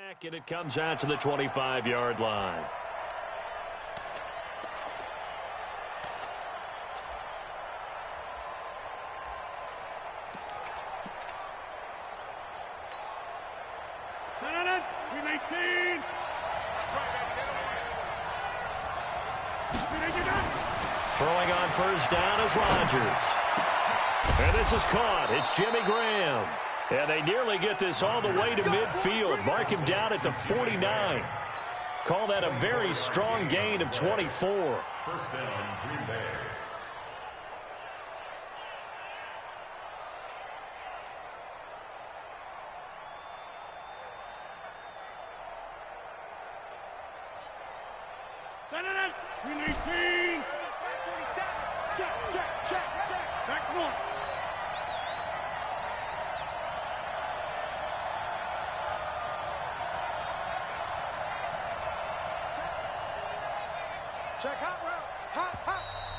back, and it comes out to the 25-yard line. Throwing on first down is Rodgers. And this is caught. It's Jimmy Graham. And they nearly get this all the way to midfield. Mark him down at the 49. Call that a very strong gain of 24. First down, Green Bay.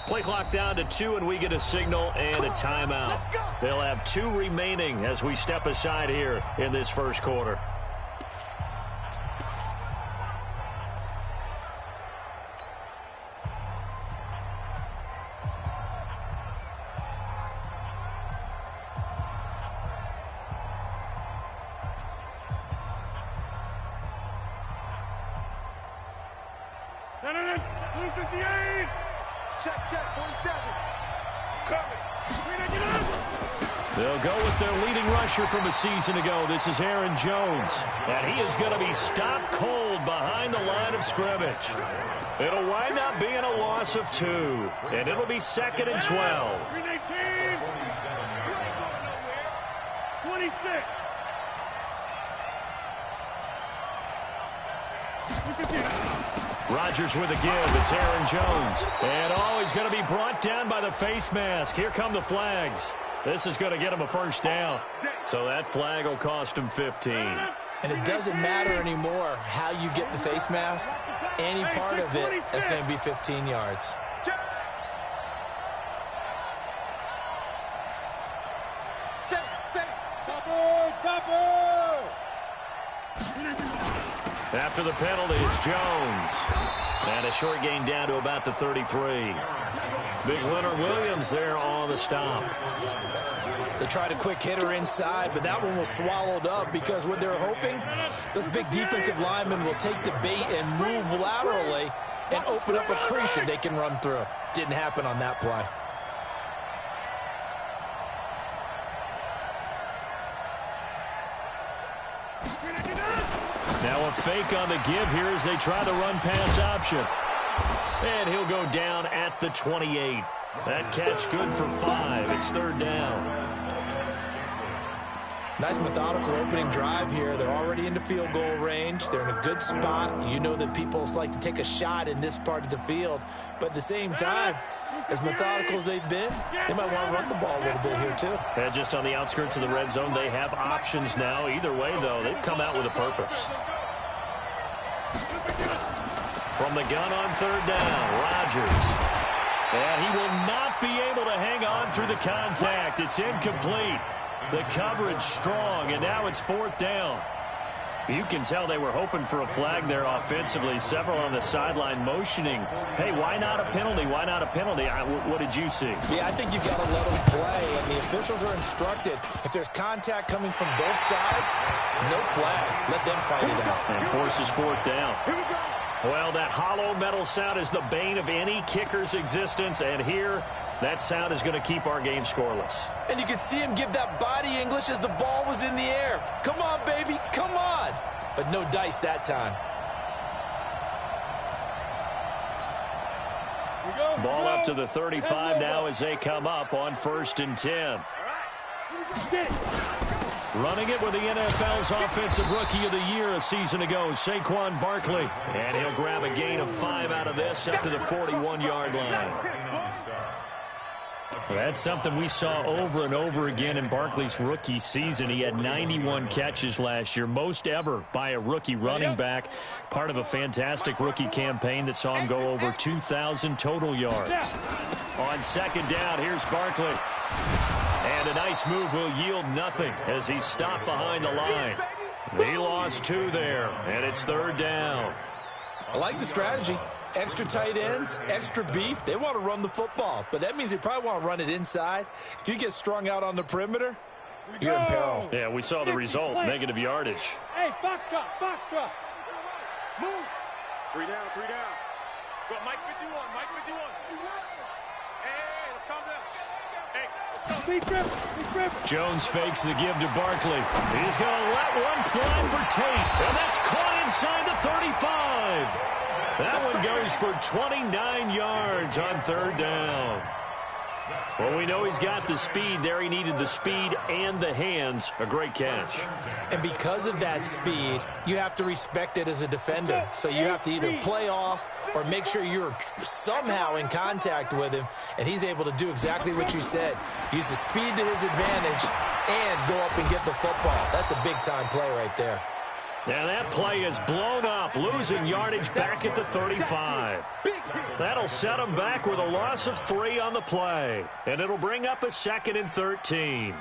Play clock down to 2, and we get a signal and a timeout. They'll have 2 remaining as we step aside here in this first quarter. They'll go with their leading rusher from a season ago. This is Aaron Jones. And he is going to be stopped cold behind the line of scrimmage. It'll wind up being a loss of 2. And it'll be 2nd and 12. 26. Rodgers with a give. It's Aaron Jones. And he's going to be brought down by the face mask. Here come the flags. This is going to get him a first down. So that flag will cost him 15. And it doesn't matter anymore how you get the face mask. Any part of it is going to be 15 yards. After the penalty, it's Jones. And a short gain down to about the 33. Big Leonard Williams there on the stop. They tried a quick hitter inside, but that one was swallowed up because what they're hoping, those big defensive linemen will take the bait and move laterally and open up a crease that they can run through. Didn't happen on that play. Now a fake on the give here as they try the run pass option. And he'll go down at the 28. That catch good for 5. It's 3rd down. Nice methodical opening drive here. They're already into field goal range. They're in a good spot. You know that people like to take a shot in this part of the field. But at the same time, as methodical as they've been, they might want to run the ball a little bit here too. And just on the outskirts of the red zone, they have options now. Either way, though, they've come out with a purpose. From the gun on 3rd down, Rodgers. And he will not be able to hang on through the contact. It's incomplete. The coverage strong, and now it's 4th down. You can tell they were hoping for a flag there offensively. Several on the sideline motioning, hey, why not a penalty? Why not a penalty? What did you see? Yeah, I think you've got to let them play, and the officials are instructed. If there's contact coming from both sides, no flag. Let them fight it out. And forces 4th down. Well, that hollow metal sound is the bane of any kicker's existence, and here, that sound is going to keep our game scoreless. And you could see him give that body English as the ball was in the air. Come on, baby, come on. But no dice that time. Ball up to the 35 now as they come up on 1st and 10. Running it with the NFL's Offensive Rookie of the Year a season ago, Saquon Barkley. And he'll grab a gain of 5 out of this up to the 41-yard line. That's something we saw over and over again in Barkley's rookie season. He had 91 catches last year, most ever by a rookie running back. Part of a fantastic rookie campaign that saw him go over 2,000 total yards. On 2nd down, here's Barkley. And a nice move will yield nothing as he's stopped behind the line. He lost 2 there, and it's 3rd down. I like the strategy. Extra tight ends, extra beef. They want to run the football, but that means they probably want to run it inside. If you get strung out on the perimeter, you're in peril. Yeah, we saw the result, negative yardage. Hey, box drop. Move. 3 down. Go, Mike 51. Hey, let's calm down. Hey, let's go. Big grip. Jones fakes the give to Barkley. He's going to let one fly for Tate, and that's caught inside the 35. That one goes for 29 yards on 3rd down. Well, we know he's got the speed there. He needed the speed and the hands. A great catch. And because of that speed, you have to respect it as a defender. So you have to either play off or make sure you're somehow in contact with him, and he's able to do exactly what you said. Use the speed to his advantage and go up and get the football. That's a big-time play right there. And that play is blown up, losing yardage back at the 35. That'll set him back with a loss of 3 on the play. And it'll bring up a 2nd and 13.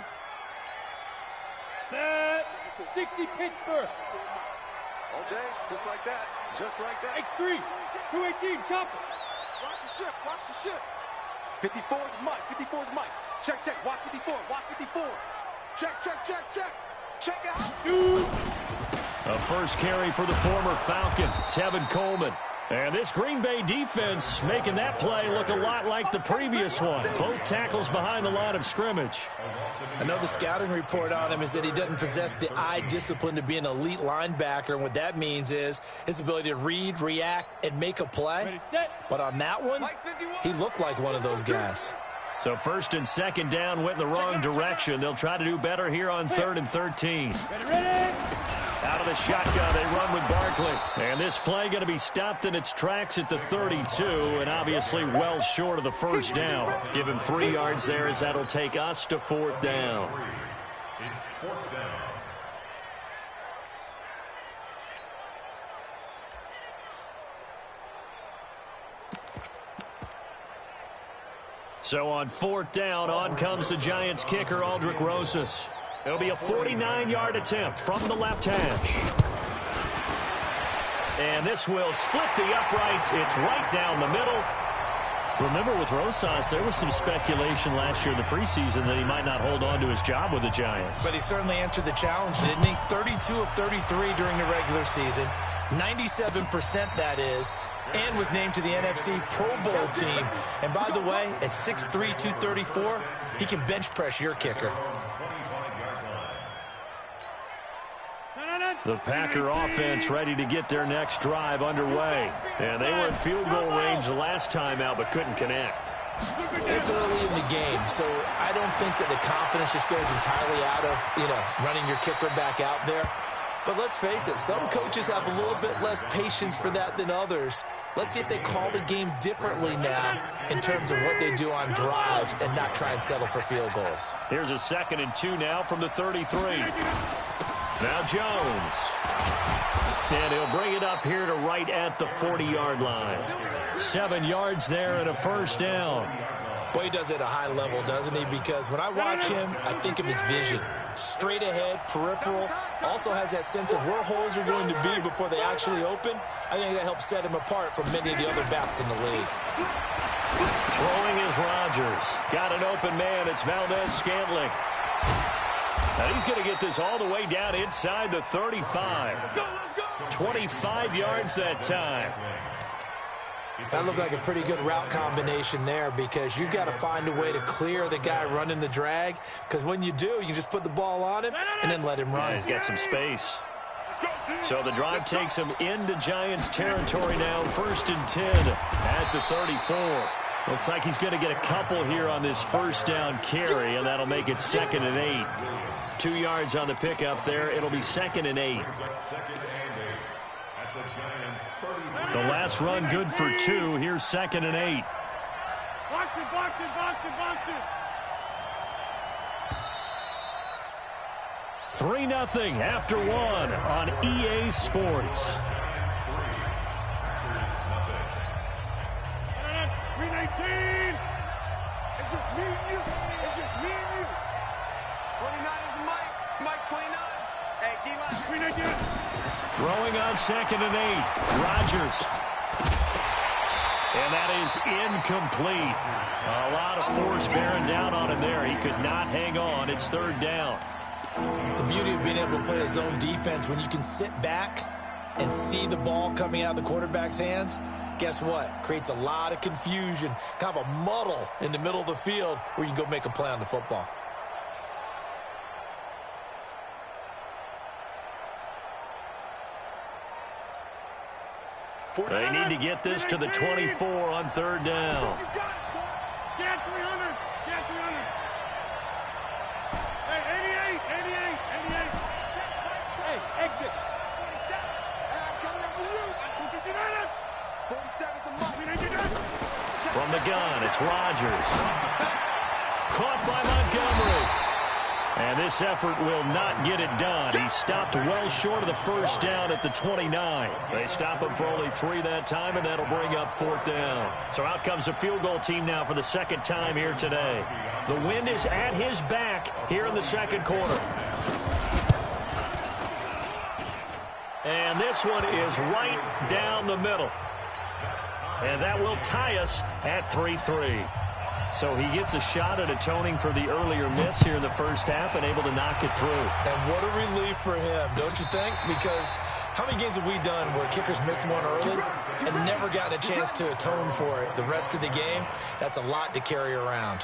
Set. 60 Pittsburgh. All day, just like that. X3. 218, chopper. Watch the ship. 54 is Mike. Check. Watch 54. Check. Check out. Shoot. A first carry for the former Falcon, Tevin Coleman. And this Green Bay defense making that play look a lot like the previous one. Both tackles behind the line of scrimmage. I know the scouting report on him is that he doesn't possess the eye discipline to be an elite linebacker. And what that means is his ability to read, react, and make a play. But on that one, he looked like one of those guys. So 1st and 2nd down went in the wrong direction. They'll try to do better here on 3rd and 13. Ready. Out of the shotgun, they run with Barkley. And this play going to be stopped in its tracks at the 32, and obviously well short of the 1st down. Give him 3 yards there as that'll take us to 4th down. It's 4th down. So on 4th down, on comes the Giants kicker, Aldrick Rosas. It'll be a 49-yard attempt from the left hash. And this will split the uprights. It's right down the middle. Remember, with Rosas, there was some speculation last year in the preseason that he might not hold on to his job with the Giants. But he certainly answered the challenge, didn't he? 32 of 33 during the regular season. 97% that is. And was named to the NFC Pro Bowl team. And by the way, at 6'3", 234, he can bench press your kicker. The Packer offense ready to get their next drive underway. And they were in field goal range the last time out, but couldn't connect. It's early in the game, so I don't think that the confidence just goes entirely out of, running your kicker back out there. But let's face it, some coaches have a little bit less patience for that than others. Let's see if they call the game differently now in terms of what they do on drives and not try and settle for field goals. Here's a 2nd and 2 now from the 33. Now Jones. And he'll bring it up here to right at the 40-yard line. 7 yards there and a 1st down. Boy, he does it at a high level, doesn't he? Because when I watch him, I think of his vision. Straight ahead, peripheral, also has that sense of where holes are going to be before they actually open. I think that helps set him apart from many of the other backs in the league. Throwing is Rodgers. Got an open man. It's Valdez-Scantling. And he's going to get this all the way down inside the 35. 25 yards that time. That looked like a pretty good route combination there because you've got to find a way to clear the guy running the drag, because when you do, you can just put the ball on him and then let him run. Yeah, he's got some space. So the drive takes him into Giants territory now. 1st and 10 at the 34. Looks like he's going to get a couple here on this 1st down carry, and that'll make it 2nd and 8. 2 yards on the pickup there. It'll be 2nd and 8. The last run good for 2. Here's 2nd and 8. Box it. 3-0 after 1 on EA Sports. 319. It's just me and you. 29 is Mike. Mike 29. Throwing on 2nd and 8. Rodgers. And that is incomplete. A lot of force bearing down on him there. He could not hang on. It's 3rd down. The beauty of being able to play a zone defense, when you can sit back and see the ball coming out of the quarterback's hands, guess what? Creates a lot of confusion, kind of a muddle in the middle of the field where you can go make a play on the football. They need to get this to the 24 on 3rd down. Get 300. Get 300. Hey, 88. Hey, exit. I'm coming up to you. 259. From the gun, it's Rodgers. Caught by Montgomery. And this effort will not get it done. He stopped well short of the 1st down at the 29. They stop him for only 3 that time, and that'll bring up 4th down. So out comes the field goal team now for the 2nd time here today. The wind is at his back here in the 2nd quarter. And this one is right down the middle. And that will tie us at 3-3. So he gets a shot at atoning for the earlier miss here in the 1st half and able to knock it through. And what a relief for him, don't you think? Because how many games have we done where kickers missed one early and never gotten a chance to atone for it the rest of the game? That's a lot to carry around.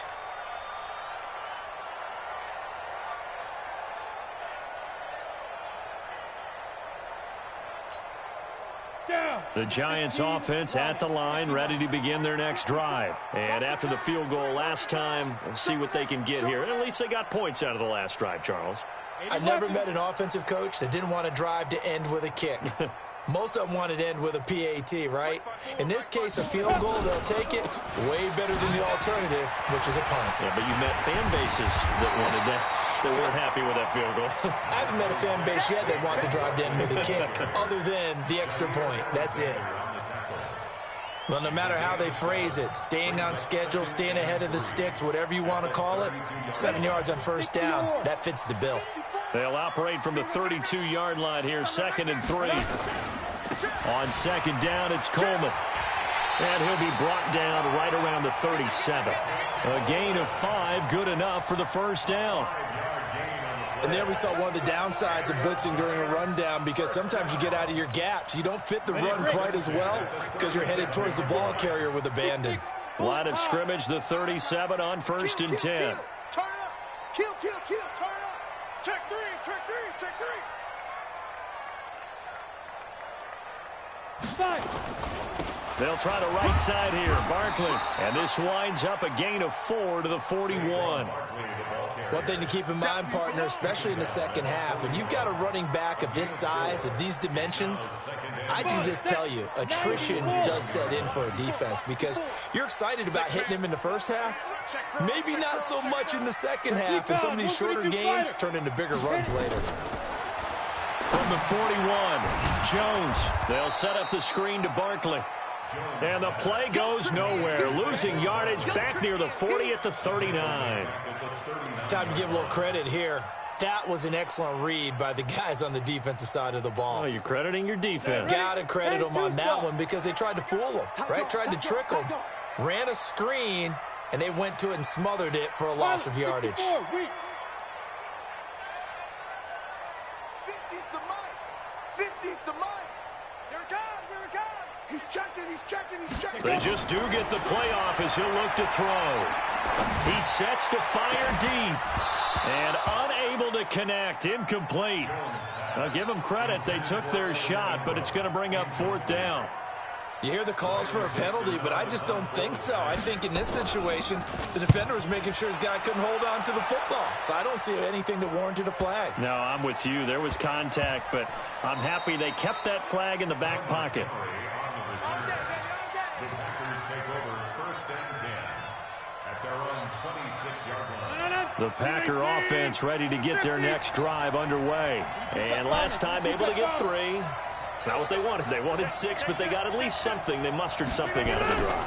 The Giants offense at the line, ready to begin their next drive. And after the field goal last time, we'll see what they can get here. At least they got points out of the last drive, Charles. I never met an offensive coach that didn't want to drive to end with a kick. Most of them wanted to end with a PAT, right? In this case, a field goal, they'll take it way better than the alternative, which is a punt. Yeah, but you met fan bases that wanted that, that weren't happy with that field goal. I haven't met a fan base yet that wants to drive to end with a kick, other than the extra point. That's it. Well, no matter how they phrase it, staying on schedule, staying ahead of the sticks, whatever you want to call it, 7 yards on 1st down, that fits the bill. They'll operate from the 32-yard line here, 2nd and 3. On 2nd down, it's Coleman. And he'll be brought down right around the 37. A gain of 5, good enough for the 1st down. And there we saw one of the downsides of blitzing during a rundown, because sometimes you get out of your gaps. You don't fit the run quite as well because you're headed towards the ball carrier with abandon. Line of scrimmage, the 37 on 1st and 10. Turn up. Kill. Turn up. Check 3. They'll try the right side here. Barkley. And this winds up a gain of 4 to the 41. One thing to keep in mind, partner, especially in the 2nd half, and you've got a running back of this size, of these dimensions, I can just tell you, attrition does set in for a defense, because you're excited about hitting him in the 1st half, maybe not so much in the 2nd half, and some of these shorter gains turn into bigger runs later. From the 41, Jones. They'll set up the screen to Barkley. And the play goes nowhere. Losing yardage back near the 40 at the 39. Time to give a little credit here. That was an excellent read by the guys on the defensive side of the ball. Oh, you're crediting your defense. Got to credit them on that one, because they tried to fool them, right? Tried to trick them. Ran a screen, and they went to it and smothered it for a loss of yardage. 50's the mic. Here it comes. He's checking. They just do get the playoff as he'll look to throw. He sets to fire deep. And unable to connect. Incomplete. I'll give them credit. They took their shot, but it's going to bring up 4th down. You hear the calls for a penalty, but I just don't think so. I think in this situation, the defender was making sure his guy couldn't hold on to the football. So I don't see anything that warranted a flag. No, I'm with you. There was contact, but I'm happy they kept that flag in the back pocket. The Packers take over 1st and 10 at their own 26-yard line. The Packer offense ready to get their next drive underway. And last time able to get 3. It's not what they wanted. They wanted 6, but they got at least something. They mustered something out of the drive.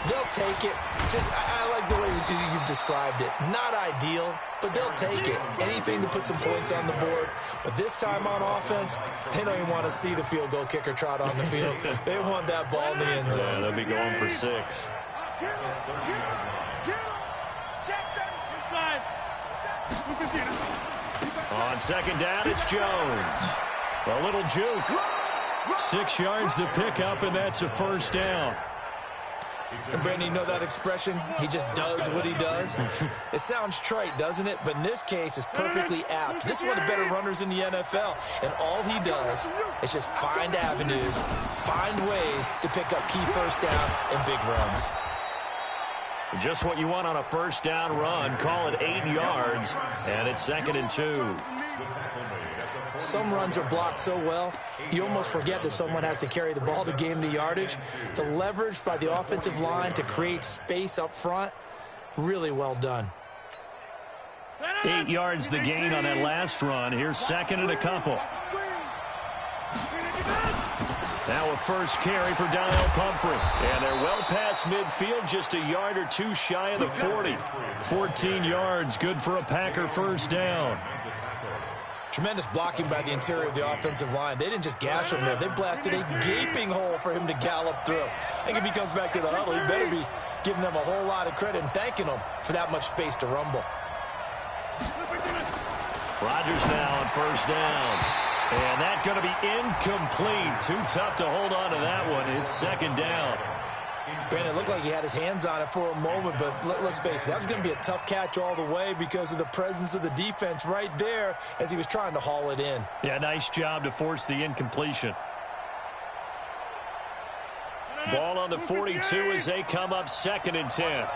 They'll take it. I like like the way you've described it. Not ideal, but they'll take it. Anything to put some points on the board. But this time on offense, they don't even want to see the field goal kicker trot on the field. They want that ball in the end zone. Yeah, they'll be going for 6. On second down, it's Jones. A little juke. 6 yards to pick up, and that's a first down. And Brandon, you know that expression? He just does what he does. It sounds trite, doesn't it? But in this case, it's perfectly apt. This is one of the better runners in the NFL, and all he does is just find avenues, find ways to pick up key first downs and big runs. Just what you want on a first down run. Call it 8 yards, and it's 2nd and 2. Some runs are blocked so well, you almost forget that someone has to carry the ball to gain the yardage. The leverage by the offensive line to create space up front, really well done. 8 yards the gain on that last run. Here's 2nd and a couple. Now a first carry for Donnell Pumphrey. And they're well past midfield, just a yard or 2 shy of the 40. 14 yards, good for a Packer first down. Tremendous blocking by the interior of the offensive line. They didn't just gash him there. They blasted a gaping hole for him to gallop through. I think if he comes back to the huddle, he better be giving them a whole lot of credit and thanking them for that much space to rumble. Rodgers now on first down. And that's going to be incomplete. Too tough to hold on to that one. It's 2nd down. Brandon, it looked like he had his hands on it for a moment, but let's face it, that was going to be a tough catch all the way because of the presence of the defense right there as he was trying to haul it in. Yeah, nice job to force the incompletion. Ball on the 42 as they come up 2nd and 10.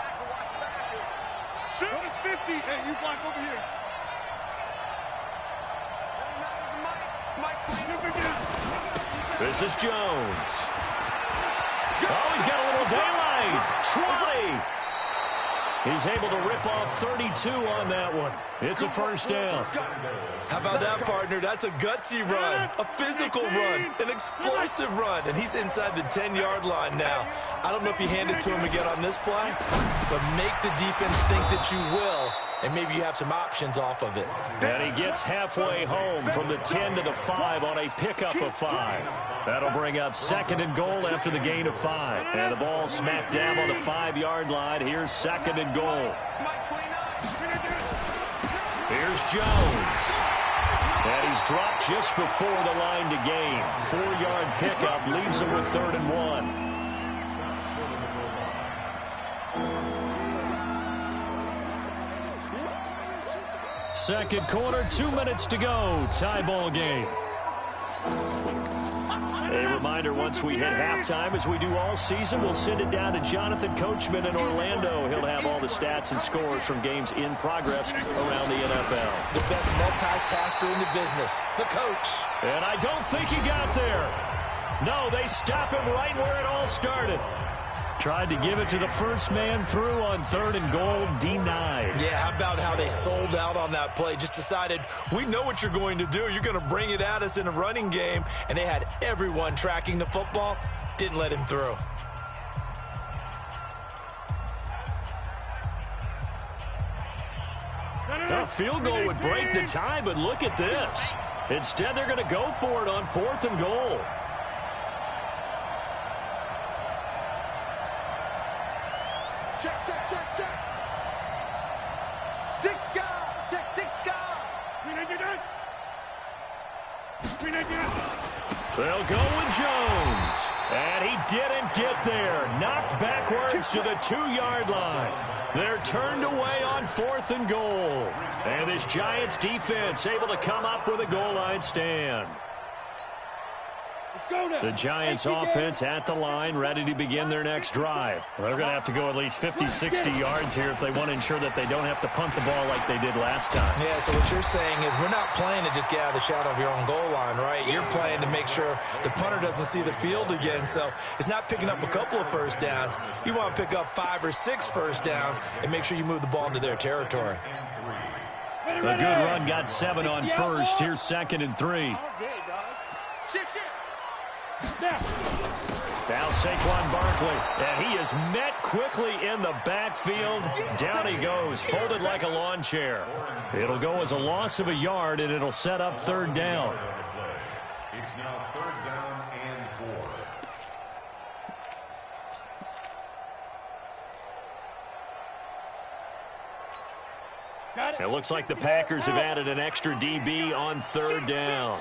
Shoot at 50. Hey, you block over here. This is Jones. Oh, he's got a little daylight. 20. He's able to rip off 32 on that one. It's a first down. How about that, partner? That's a gutsy run, a physical run, an explosive run, and he's inside the 10-yard line now. I don't know if you hand it to him again on this play, but make the defense think that you will, and maybe you have some options off of it. And he gets halfway home from the 10 to the 5 on a pickup of 5. That'll bring up 2nd and goal after the gain of 5. And the ball smack dab on the 5-yard line. Here's 2nd and goal. Here's Jones. And he's dropped just before the line to gain. 4-yard pickup leaves him with 3rd and 1. Second quarter, 2 minutes to go. Tie ball game. A reminder, once we hit halftime, as we do all season, we'll send it down to Jonathan Coachman in Orlando. He'll have all the stats and scores from games in progress around the NFL. The best multitasker in the business, the coach. And I don't think he got there. No, they stop him right where it all started. Tried to give it to the first man through on 3rd and goal, denied. Yeah, how about how they sold out on that play? Just decided, we know what you're going to do. You're going to bring it at us in a running game. And they had everyone tracking the football. Didn't let him through. A field goal would break the tie, but look at this. Instead, they're going to go for it on 4th and goal. Check, check, check, check. Sika. Check, Sika. They'll go with Jones. And he didn't get there. Knocked backwards to the 2-yard line. They're turned away on 4th and goal. And this Giants defense able to come up with a goal line stand. The Giants offense at the line, ready to begin their next drive. They're going to have to go at least 50, 60 yards here if they want to ensure that they don't have to punt the ball like they did last time. Yeah, so what you're saying is we're not playing to just get out of the shadow of your own goal line, right? You're playing to make sure the punter doesn't see the field again. So it's not picking up a couple of first downs. You want to pick up 5 or 6 first downs and make sure you move the ball into their territory. A good run, got 7 on first. Here's 2nd and 3. Shit, shit. Now. Now Saquon Barkley, and he is met quickly in the backfield. Down he goes, folded like a lawn chair. It'll go as a loss of a yard, and it'll set up third down. It's now third down and 4. It looks like the Packers have added an extra DB on third down.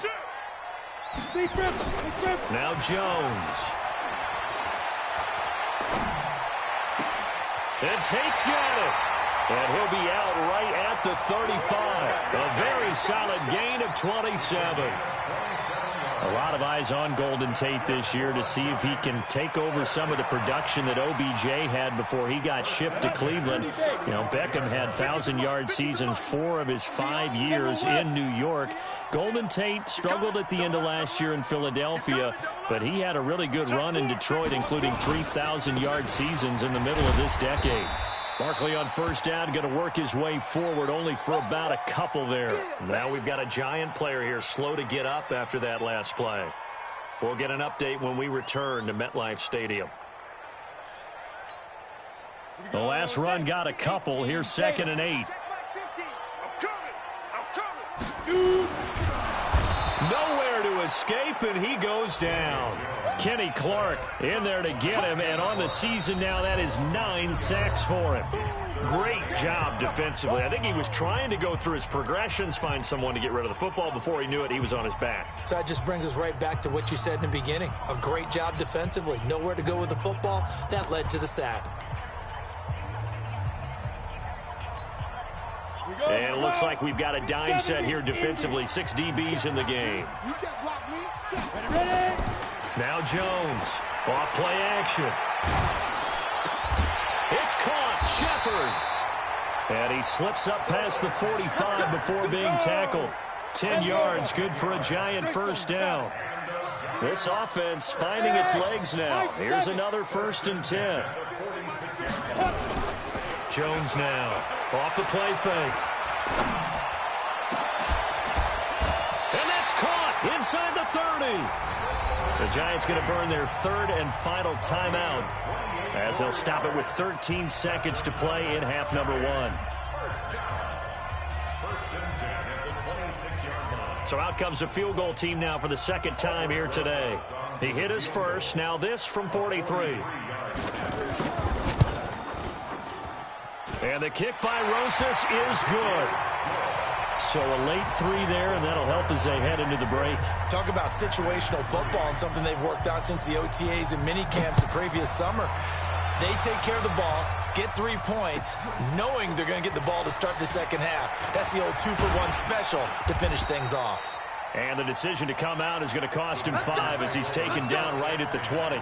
Now Jones. And Tate's got it. And he'll be out right at the 35. A very solid gain of 27. A lot of eyes on Golden Tate this year to see if he can take over some of the production that OBJ had before he got shipped to Cleveland. You know, Beckham had 1,000-yard seasons 4 of his 5 years in New York. Golden Tate struggled at the end of last year in Philadelphia, but he had a really good run in Detroit, including 3,000-yard seasons in the middle of this decade. Barkley on first down, going to work his way forward, only for about a couple there. Now we've got a Giant player here, slow to get up after that last play. We'll get an update when we return to MetLife Stadium. The last run got a couple. Here's 2nd and 8. Nowhere to escape, and he goes down. Kenny Clark in there to get him, and on the season now, that is 9 sacks for him. Great job defensively. I think he was trying to go through his progressions, find someone to get rid of the football. Before he knew it, he was on his back. So that just brings us right back to what you said in the beginning. A great job defensively. Nowhere to go with the football. That led to the sack. And it looks like we've got a dime set here defensively. 6 DBs in the game. Now Jones, off play action. It's caught, Shepard. And he slips up past the 45 before being tackled. 10 yards, good for a Giant first down. This offense finding its legs now. Here's another 1st and 10. Jones now, off the play fake. And that's caught inside the 30. The Giants going to burn their 3rd and final timeout as they'll stop it with 13 seconds to play in half number 1. So out comes the field goal team now for the 2nd time here today. He hit his first, now this from 43. And the kick by Rosas is good. So a late 3 there, and that'll help as they head into the break. Talk about situational football and something they've worked on since the OTAs and mini camps the previous summer. They take care of the ball, get 3 points, knowing they're going to get the ball to start the second half. That's the old 2-for-1 special to finish things off. And the decision to come out is going to cost him 5 as he's taken down right at the 20.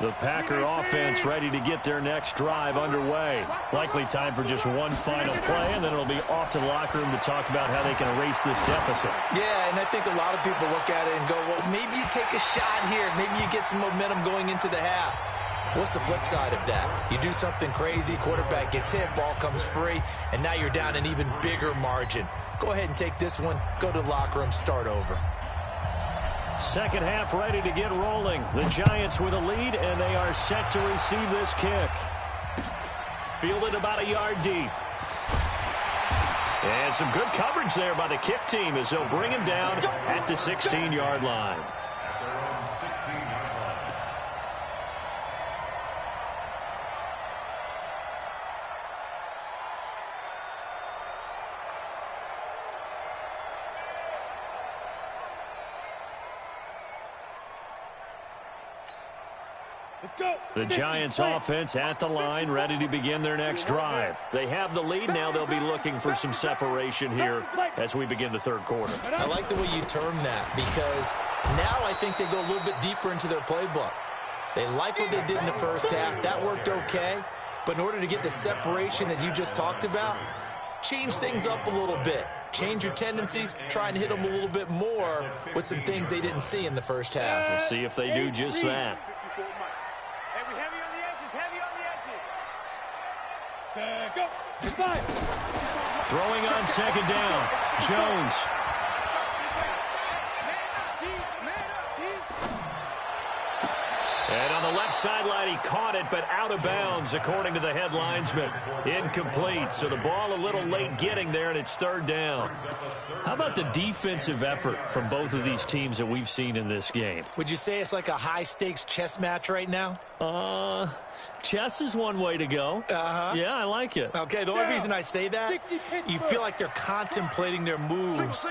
The Packer offense ready to get their next drive underway. Likely time for just one final play, and then it'll be off to the locker room to talk about how they can erase this deficit. Yeah, and I think a lot of people look at it and go, well, maybe you take a shot here. Maybe you get some momentum going into the half. What's the flip side of that? You do something crazy, quarterback gets hit, ball comes free, and now you're down an even bigger margin. Go ahead and take this one, go to the locker room, start over. Second half ready to get rolling. The Giants with a lead, and they are set to receive this kick. Fielded about a yard deep. And some good coverage there by the kick team as they'll bring him down at the 16-yard line. The Giants offense at the line, ready to begin their next drive. They have the lead. Now they'll be looking for some separation here as we begin the 3rd quarter. I like the way you term that because now I think they go a little bit deeper into their playbook. They like what they did in the first half. That worked okay. But in order to get the separation that you just talked about, change things up a little bit. Change your tendencies, try and hit them a little bit more with some things they didn't see in the first half. We'll see if they do just that. Go. Throwing on 2nd down. Jones. And on the left sideline, he caught it, but out of bounds, according to the head linesman. Incomplete, so the ball a little late getting there, and it's third down. How about the defensive effort from both of these teams that we've seen in this game? Would you say it's like a high-stakes chess match right now? Chess is one way to go. Yeah, I like it. Okay, the only reason I say that, you feel like they're contemplating their moves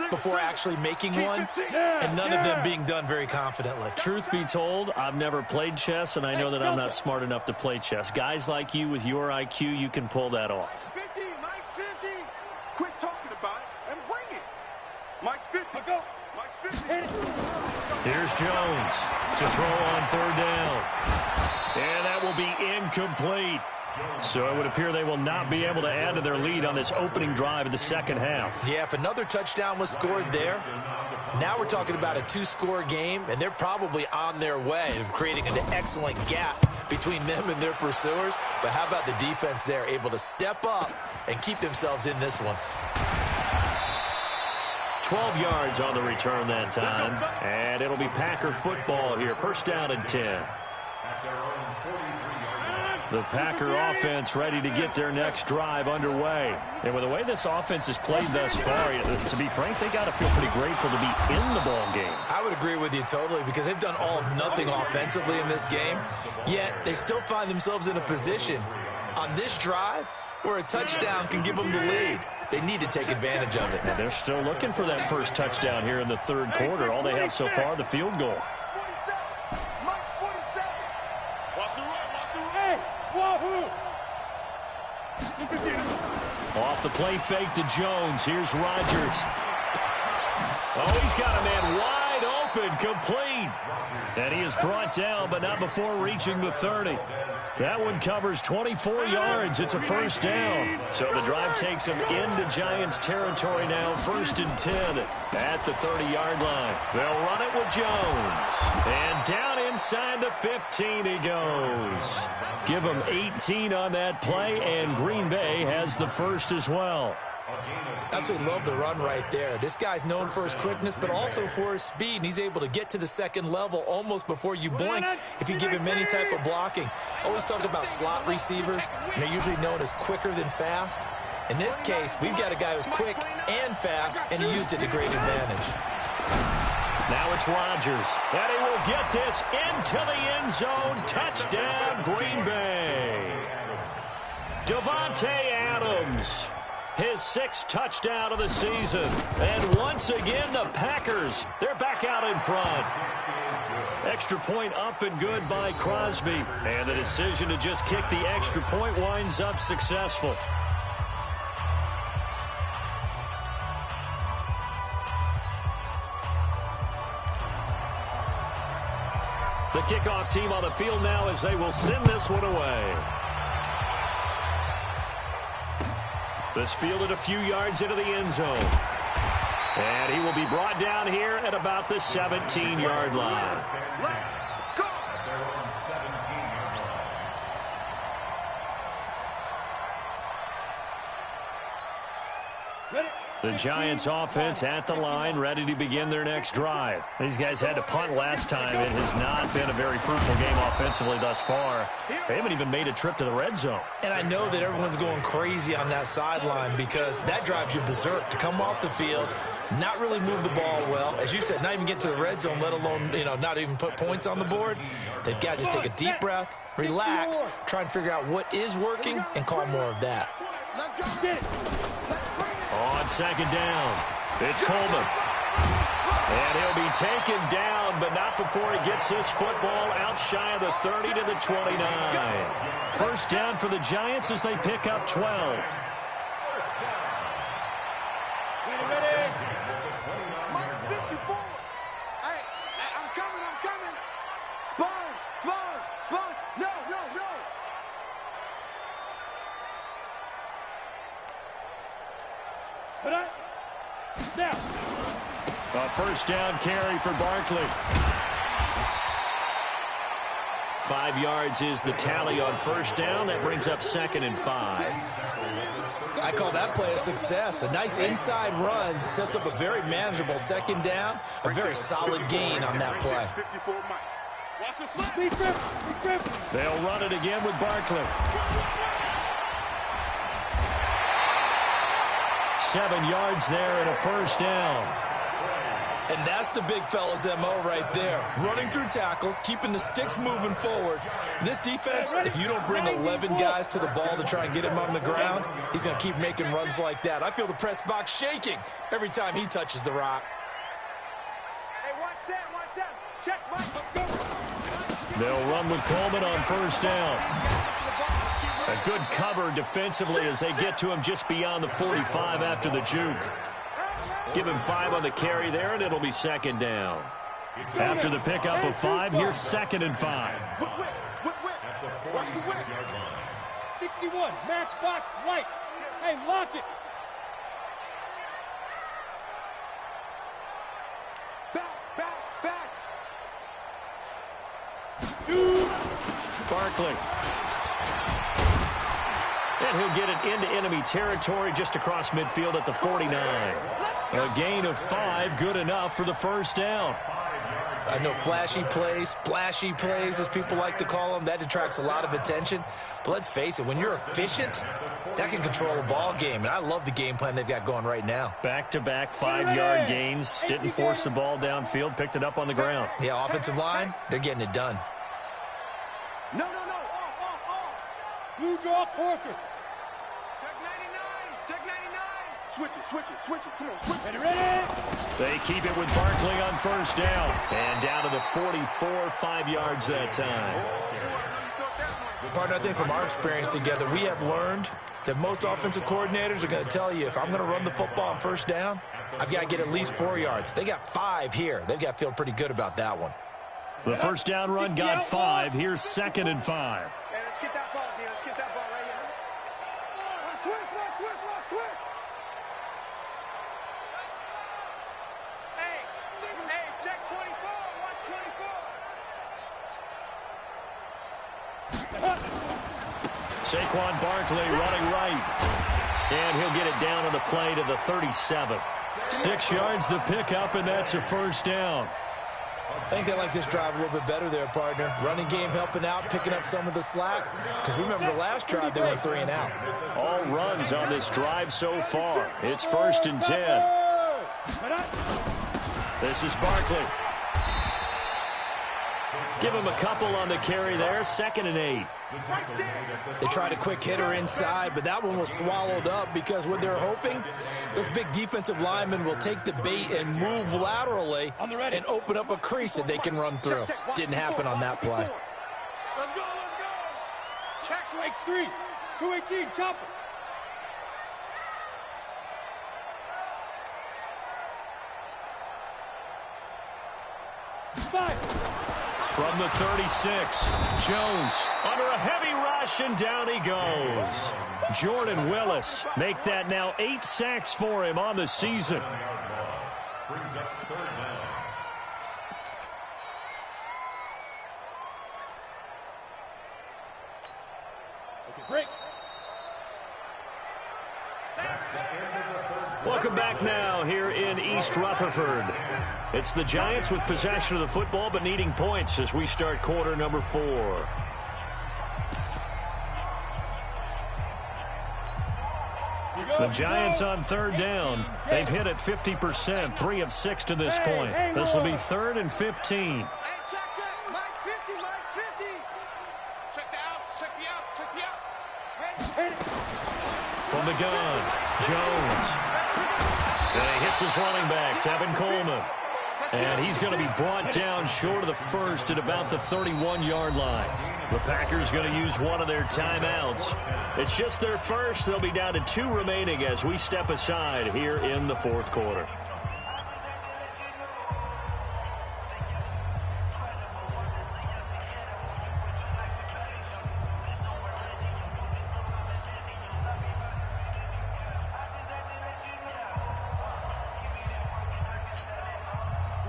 before actually making one, and none of them being done very confidently. Truth be told, I've never played chess, and I know that I'm not smart enough to play chess. Guys like you with your IQ, you can pull that off. Mike's 50. Quit talking about it and bring it. Mike's 50. Go. Mike's 50. Here's Jones to throw on third down. And that will be incomplete. So it would appear they will not be able to add to their lead on this opening drive of the second half. Yeah, if another touchdown was scored there, now we're talking about a two-score game, and they're probably on their way of creating an excellent gap between them and their pursuers. But how about the defense there, able to step up and keep themselves in this one? 12 yards on the return that time, and it'll be Packer football here. First down and 10. The Packer offense ready to get their next drive underway. And with the way this offense has played thus far, to be frank, they got to feel pretty grateful to be in the ball game. I would agree with you totally, because they've done all of nothing offensively in this game, yet they still find themselves in a position on this drive where a touchdown can give them the lead. They need to take advantage of it. And they're still looking for that first touchdown here in the third quarter. All they have so far, the field goal. Off the play fake to Jones. Here's Rodgers. Oh, he's got a man wide open, complete. And he is brought down, but not before reaching the 30. That one covers 24 yards. It's a first down. So the drive takes him into Giants territory now. First and 10 at the 30-yard line. They'll run it with Jones. And down inside the 15 he goes. Give him 18 on that play, and Green Bay has the first as well. Absolutely love the run right there. This guy's known for his quickness, but also for his speed, and he's able to get to the second level almost before you blink if you give him any type of blocking. Always talk about slot receivers, and they're usually known as quicker than fast. In this case, we've got a guy who's quick and fast, and he used it to great advantage. Now it's Rodgers, and he will get this into the end zone. Touchdown, Green Bay. Davante Adams, his 6th touchdown of the season. And once again, the Packers, they're back out in front. Extra point up and good by Crosby. And the decision to just kick the extra point winds up successful. The kickoff team on the field now as they will send this one away. This fielded a few yards into the end zone. And he will be brought down here at about the 17-yard line. The Giants offense at the line, ready to begin their next drive. These guys had to punt last time. It has not been a very fruitful game offensively thus far. They haven't even made a trip to the red zone. And I know that everyone's going crazy on that sideline because that drives you berserk to come off the field, not really move the ball well. As you said, not even get to the red zone, let alone, not even put points on the board. They've got to just take a deep breath, relax, try and figure out what is working, and call more of that. On second down, it's Coleman. And he'll be taken down, but not before he gets this football out shy of the 30 to the 29. First down for the Giants as they pick up 12. A first down carry for Barkley. 5 yards is the tally on first down. That brings up 2nd and 5. I call that play a success. A nice inside run sets up a very manageable second down. A very solid gain on that play. Watch the slip. Be grip. They'll run it again with Barkley. 7 yards there and a first down. And that's the big fella's MO right there. Running through tackles, keeping the sticks moving forward. This defense, if you don't bring 11 guys to the ball to try and get him on the ground, he's going to keep making runs like that. I feel the press box shaking every time he touches the rock. Hey, one set. Check, Mike. Go. They'll run with Coleman on first down. A good cover defensively as they get to him just beyond the 45 after the juke. Give him 5 on the carry there, and it'll be second down. After the pickup of 5, here's 2nd and 5. Watch the whip. 61, matchbox lights. Hey, lock it. Back. Barkley. And he'll get it into enemy territory just across midfield at the 49. A gain of 5, good enough for the first down. I know flashy plays, splashy plays, as people like to call them, that attracts a lot of attention. But let's face it, when you're efficient, that can control a ball game. And I love the game plan they've got going right now. Back-to-back 5-yard gains. Didn't force the ball downfield, picked it up on the ground. Yeah, offensive line, they're getting it done. No. Off. Blue draw Corker. Check 99. Switch it. Come on, switch it. Ready. They keep it with Barkley on first down. And down to the 44, 5 yards that time. Partner, I think from our experience together, we have learned that most offensive coordinators are going to tell you, if I'm going to run the football on first down, I've got to get at least 4 yards. They got 5 here. They've got to feel pretty good about that one. The first down run got 5. Here's 2nd and 5. Hey, let's get that ball here. Let's get that ball right here. Switch. Hey, check 24. Watch 24. Saquon Barkley running right. And he'll get it down on the play to the 37. 6 yards the pickup, and that's a first down. I think they like this drive a little bit better there, partner. Running game helping out, picking up some of the slack. Because remember, the last drive, they went 3 and out. All runs on this drive so far. It's 1st and 10. This is Barkley. Give him a couple on the carry there. 2nd and 8. They tried a quick hitter inside, but that one was swallowed up because what they're hoping, those big defensive linemen will take the bait and move laterally and open up a crease that they can run through. Didn't happen on that play. Let's go. Check X3. 218, chopper. From the 36, Jones under a heavy rush, and down he goes. Jordan Willis make that now 8 sacks for him on the season. Brings up 3rd down. Break. Welcome back now here in East Rutherford. It's the Giants with possession of the football but needing points as we start quarter number 4. The Giants on 3rd down. They've hit it 50%, 3 of 6 to this point. This will be 3rd and 15. Hey, check. Mike 50. Check the outs. Hey. From the gun, Jones. And he hits his running back, Tevin Coleman. And he's going to be brought down short of the first at about the 31-yard line. The Packers going to use one of their timeouts. It's just their first. They'll be down to 2 remaining as we step aside here in the 4th quarter.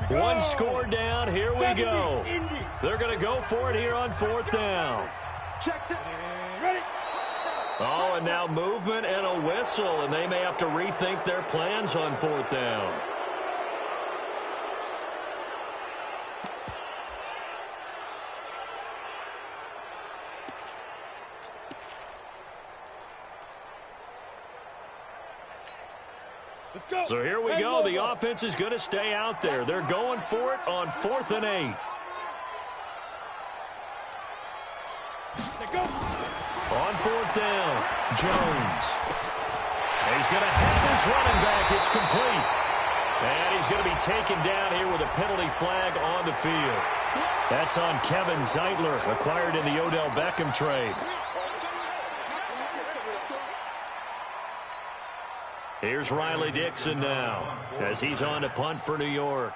One score down. Here we go. They're going to go for it here on 4th down. Check. Ready. Oh, and now movement and a whistle, and they may have to rethink their plans on 4th down. Let's go. So here we go. The offense is going to stay out there. They're going for it on 4th and 8. Let's go. On 4th down, Jones. And he's going to have his running back. It's complete. And he's going to be taken down here with a penalty flag on the field. That's on Kevin Zeitler, acquired in the Odell Beckham trade. Here's Riley Dixon now as he's on to punt for New York.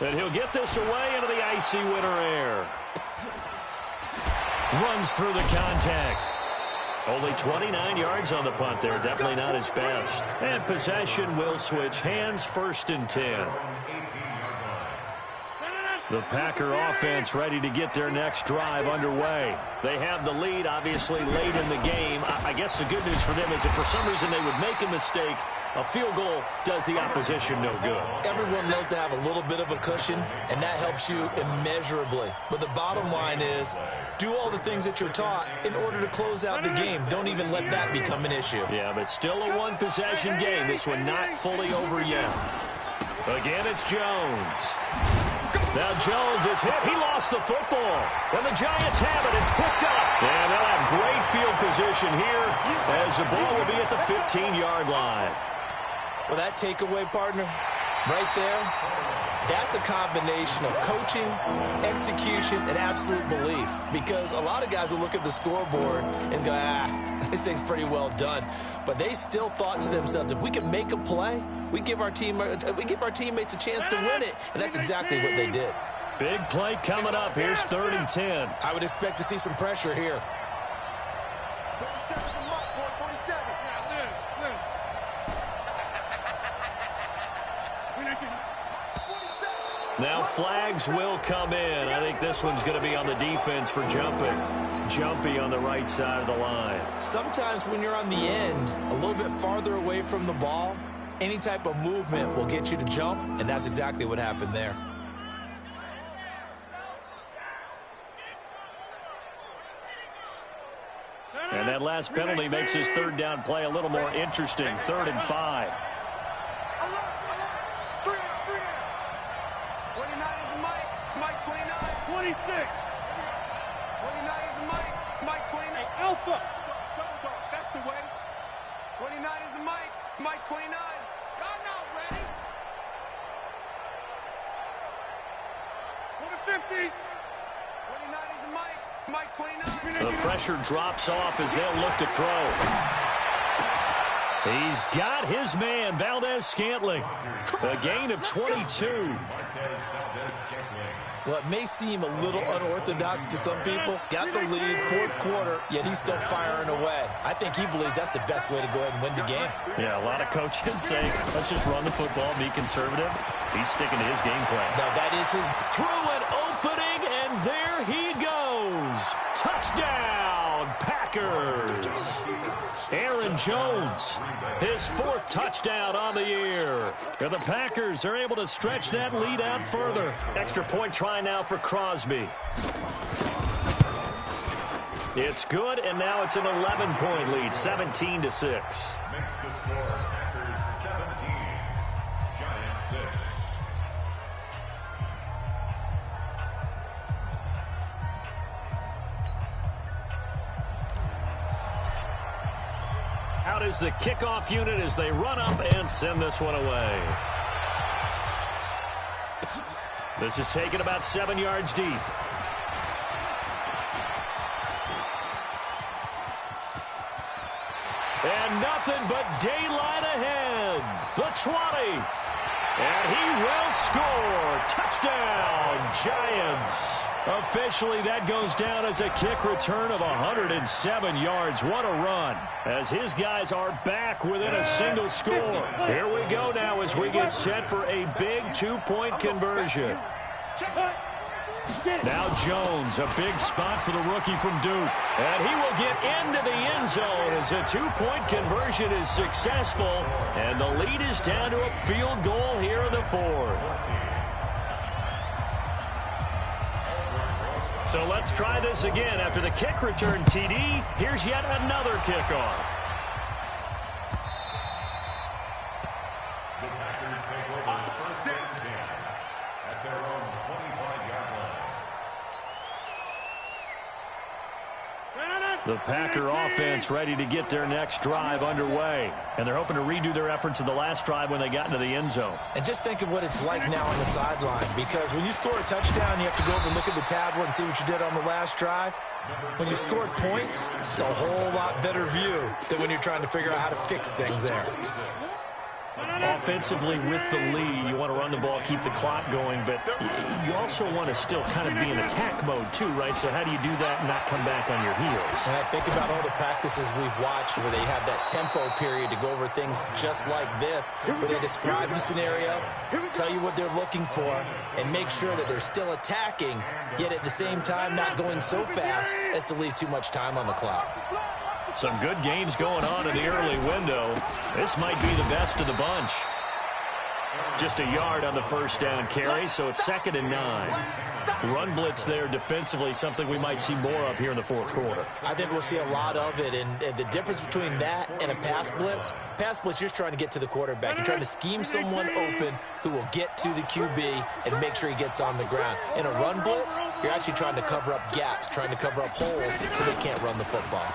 And he'll get this away into the icy winter air. Runs through the contact. Only 29 yards on the punt there. Definitely not his best. And possession will switch hands, 1st and 10. The Packer offense ready to get their next drive underway. They have the lead, obviously, late in the game. I guess the good news for them is if for some reason they would make a mistake, a field goal does the opposition no good. Everyone loves to have a little bit of a cushion, and that helps you immeasurably. But the bottom line is, do all the things that you're taught in order to close out the game. Don't even let that become an issue. Yeah, but still a one-possession game. This one not fully over yet. Again, it's Jones. Now Jones is hit. He lost the football. And the Giants have it. It's picked up. And they'll have great field position here as the ball will be at the 15-yard line. Well, that takeaway, partner, right there, that's a combination of coaching, execution, and absolute belief. Because a lot of guys will look at the scoreboard and go, this thing's pretty well done. But they still thought to themselves, if we can make a play, we give our teammates a chance to win it. And that's exactly what they did. Big play coming up. Here's 3rd and 10. I would expect to see some pressure here. Now flags will come in. I think this one's going to be on the defense for jumping. Jumpy on the right side of the line. Sometimes when you're on the end, a little bit farther away from the ball, any type of movement will get you to jump, and that's exactly what happened there. And that last penalty makes his 3rd down play a little more interesting. 3rd and 5. 26. 29 is Mike. Mike 29. Hey, Alpha. That's the way. 29 is Mike. Mike 29. Y'all not ready. For the 50. 29 is Mike. Mike 29. The pressure drops off as they'll look to throw. He's got his man, Valdez-Scantling. A gain of 22. Well, it may seem a little unorthodox to some people. Got the lead, 4th quarter, yet he's still firing away. I think he believes that's the best way to go ahead and win the game. Yeah, a lot of coaches say, let's just run the football, be conservative. He's sticking to his game plan. Now, that is his... Through an opening, and there he goes. Touchdown, Packers. Aaron Jones, his 4th touchdown on the year. And the Packers are able to stretch that lead out further. Extra point try now for Crosby. It's good, and now it's an 11-point lead, 17-6. Makes the score Packers 17, Giants 6. Out is the kickoff unit as they run up and send this one away. This is taken about 7 yards deep. And nothing but daylight ahead. The 20. And he will score. Touchdown, Giants. Officially, that goes down as a kick return of 107 yards. What a run. As his guys are back within a single score. Here we go now as we get set for a big 2-point conversion. Now Jones, a big spot for the rookie from Duke. And he will get into the end zone as a 2-point conversion is successful. And the lead is down to a field goal here in the 4th. So let's try this again. After the kick return TD, here's yet another kickoff. The Packer offense ready to get their next drive underway. And they're hoping to redo their efforts in the last drive when they got into the end zone. And just think of what it's like now on the sideline, because when you score a touchdown, you have to go over and look at the tablet and see what you did on the last drive. When you scored points, it's a whole lot better view than when you're trying to figure out how to fix things there. Offensively, with the lead, you want to run the ball, keep the clock going, but you also want to still kind of be in attack mode too, right? So how do you do that and not come back on your heels? Think about all the practices we've watched where they have that tempo period to go over things just like this, where they describe the scenario, tell you what they're looking for, and make sure that they're still attacking, yet at the same time not going so fast as to leave too much time on the clock. Some good games going on in the early window. This might be the best of the bunch. Just a yard on the first down carry, so it's 2nd and 9. Run blitz there defensively, something we might see more of here in the fourth quarter. I think we'll see a lot of it, and the difference between that and a pass blitz, you're just trying to get to the quarterback. You're trying to scheme someone open who will get to the QB and make sure he gets on the ground. In a run blitz, you're actually trying to cover up gaps, trying to cover up holes so they can't run the football.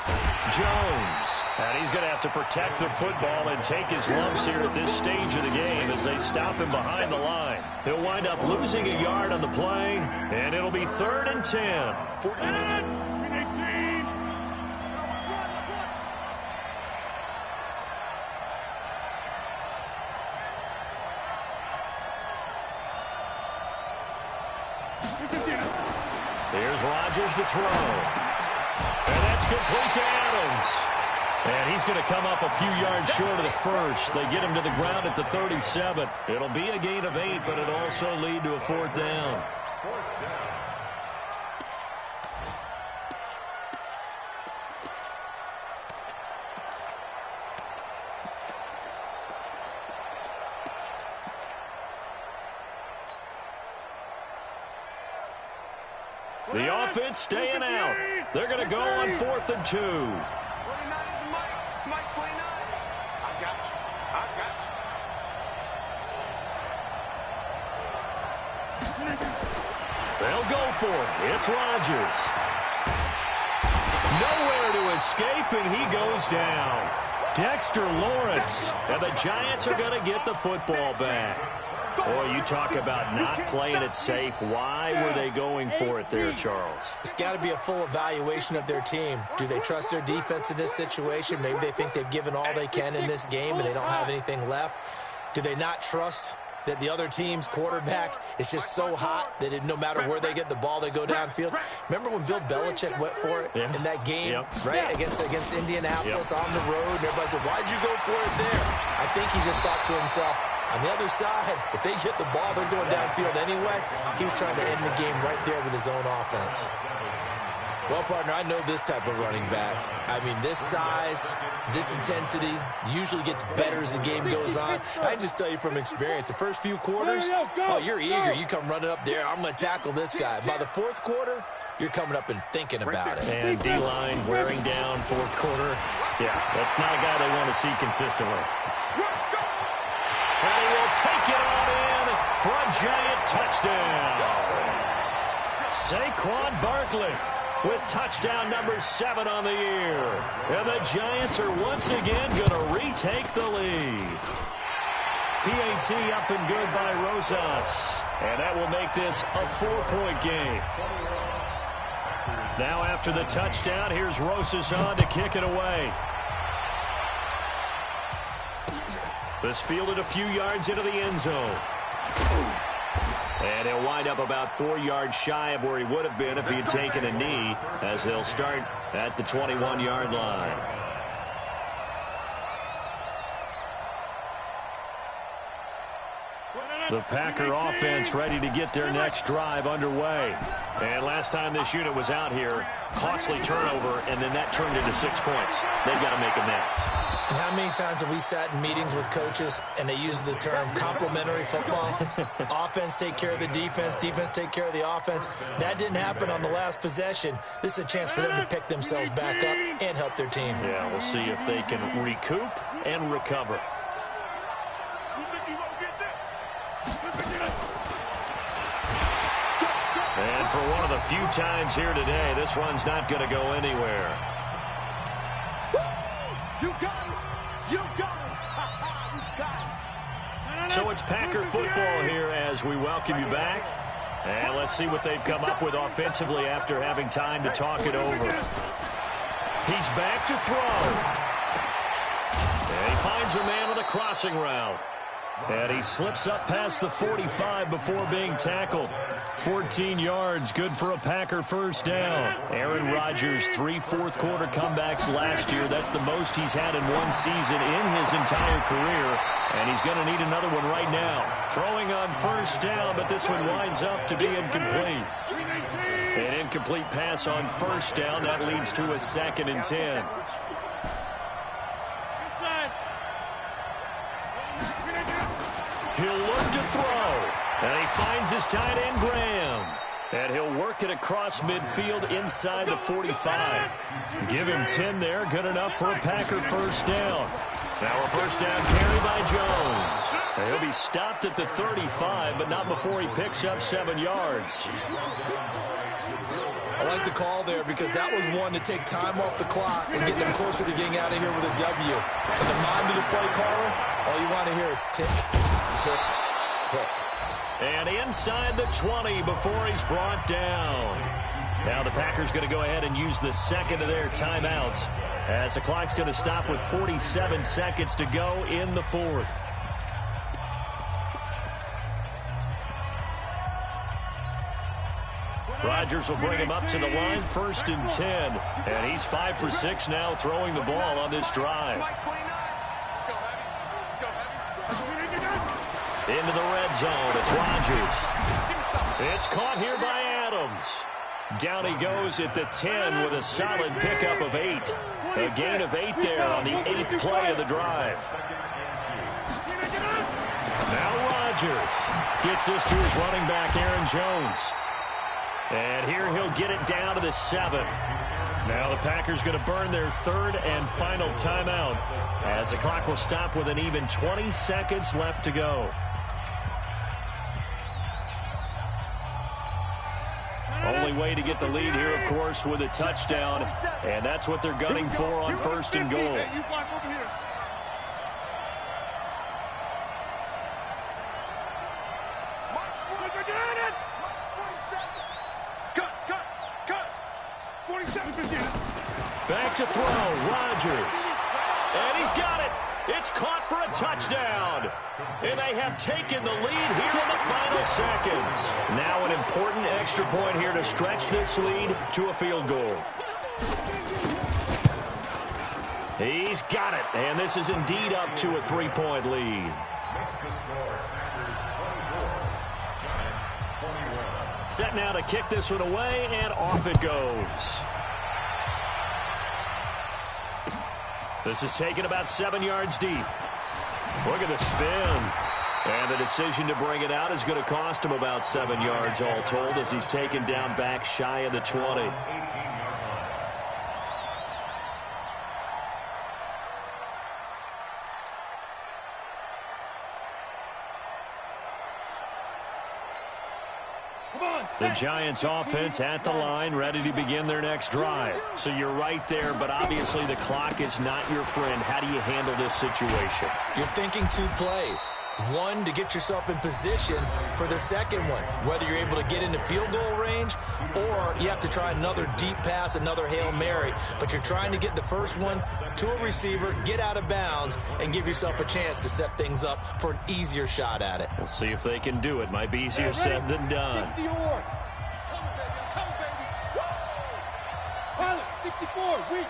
Jones, and he's going to have to protect the football and take his lumps here at this stage of the game as they stop him behind the line. He'll wind up losing a yard on the play, and it'll be 3rd and 10. Here's Rodgers to throw. And that's complete to Adams. And he's going to come up a few yards short of the first. They get him to the ground at the 37. It'll be a gain of 8, but it'll also lead to a 4th down. The offense staying out. They're going to go on 4th and 2. 29 is Mike 29. I got you. They'll go for it. It's Rodgers. Nowhere to escape, and he goes down. Dexter Lawrence. And the Giants are going to get the football back. Boy, you talk about not playing it safe. Why were they going for it there, Charles? It's got to be a full evaluation of their team. Do they trust their defense in this situation? Maybe they think they've given all they can in this game and they don't have anything left. Do they not trust that the other team's quarterback is just so hot that no matter where they get the ball, they go downfield? Remember when Bill Belichick went for it in that game, right, against Indianapolis on the road? And everybody said, why'd you go for it there? I think he just thought to himself, on the other side, if they hit the ball, they're going downfield anyway. He was trying to end the game right there with his own offense. Well, partner, I know this type of running back. I mean, this size, this intensity usually gets better as the game goes on. I can just tell you from experience, the first few quarters, oh, you're eager. You come running up there, I'm going to tackle this guy. By the fourth quarter, you're coming up and thinking about it. And D-line wearing down fourth quarter. Yeah, that's not a guy they want to see consistently. And he will take it on in for a giant touchdown. Saquon Barkley with touchdown number 7 on the year. And the Giants are once again going to retake the lead. PAT up and good by Rosas. And that will make this a 4-point game. Now after the touchdown, here's Rosas on to kick it away. This fielded a few yards into the end zone. And he'll wind up about 4 yards shy of where he would have been if he had taken a knee, as they'll start at the 21-yard line. The Packer offense ready to get their next drive underway. And last time this unit was out here, costly turnover, and then that turned into 6 points. They've got to make amends. And how many times have we sat in meetings with coaches and they use the term complementary football? Offense take care of the defense, defense take care of the offense. That didn't happen on the last possession. This is a chance for them to pick themselves back up and help their team. Yeah, we'll see if they can recoup and recover. And for one of the few times here today, this run's not going to go anywhere. You got it. You got it. You got it. So it's Packer football here as we welcome you back. And let's see what they've come up with offensively after having time to talk it over. He's back to throw. And he finds a man on the crossing route. And he slips up past the 45 before being tackled. 14 yards, good for a Packer first down. Aaron Rodgers, 3 fourth-quarter comebacks last year. That's the most he's had in one season in his entire career. And he's going to need another one right now. Throwing on first down, but this one winds up to be incomplete. An incomplete pass on first down. That leads to a 2nd and 10. He'll look to throw. And he finds his tight end, Graham. And he'll work it across midfield inside the 45. Give him 10 there. Good enough for a Packer first down. Now a first down carry by Jones. And he'll be stopped at the 35, but not before he picks up 7 yards. I like the call there because that was one to take time off the clock and get them closer to getting out of here with a W. And the mind of the play caller, all you want to hear is tick, tick, tick. And inside the 20 before he's brought down. Now the Packers going to go ahead and use the second of their timeouts as the clock's going to stop with 47 seconds to go in the 4th. Rodgers will bring him up to the line, 1st and 10. And he's 5 for 6 now throwing the ball on this drive. Into the red zone, it's Rodgers. It's caught here by Adams. Down he goes at the 10 with a solid pickup of 8. A gain of 8 there on the 8th play of the drive. Now Rodgers gets this to his running back, Aaron Jones. And here he'll get it down to the 7. Now the Packers going to burn their 3rd and final timeout as the clock will stop with an even 20 seconds left to go. Only way to get the lead here, of course, with a touchdown. And that's what they're gunning for on 1st and goal. Back to throw, Rodgers. And he's got it. It's caught for a touchdown. And they have taken the lead here in the final seconds. Now an important extra point here to stretch this lead to a field goal. He's got it. And this is indeed up to a 3-point lead. Set now to kick this one away, and off it goes. This is taken about 7 yards deep. Look at the spin. And the decision to bring it out is going to cost him about 7 yards all told as he's taken down back shy of the 20. The Giants offense at the line, ready to begin their next drive. So you're right there, but obviously the clock is not your friend. How do you handle this situation? You're thinking 2 plays. One, to get yourself in position for the second one, whether you're able to get into field goal range or you have to try another deep pass, another Hail Mary. But you're trying to get the first one to a receiver, get out of bounds, and give yourself a chance to set things up for an easier shot at it. We'll see if they can do it. Might be easier said than done. 64, weak.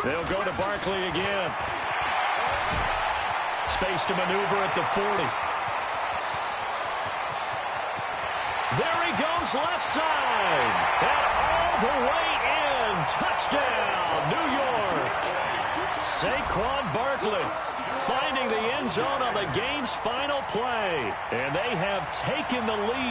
They'll go to Barkley again. Space to maneuver at the 40. There he goes left side. And all the way in. Touchdown, New York. Saquon Barkley finding the end zone on the game's final play. And they have taken the lead.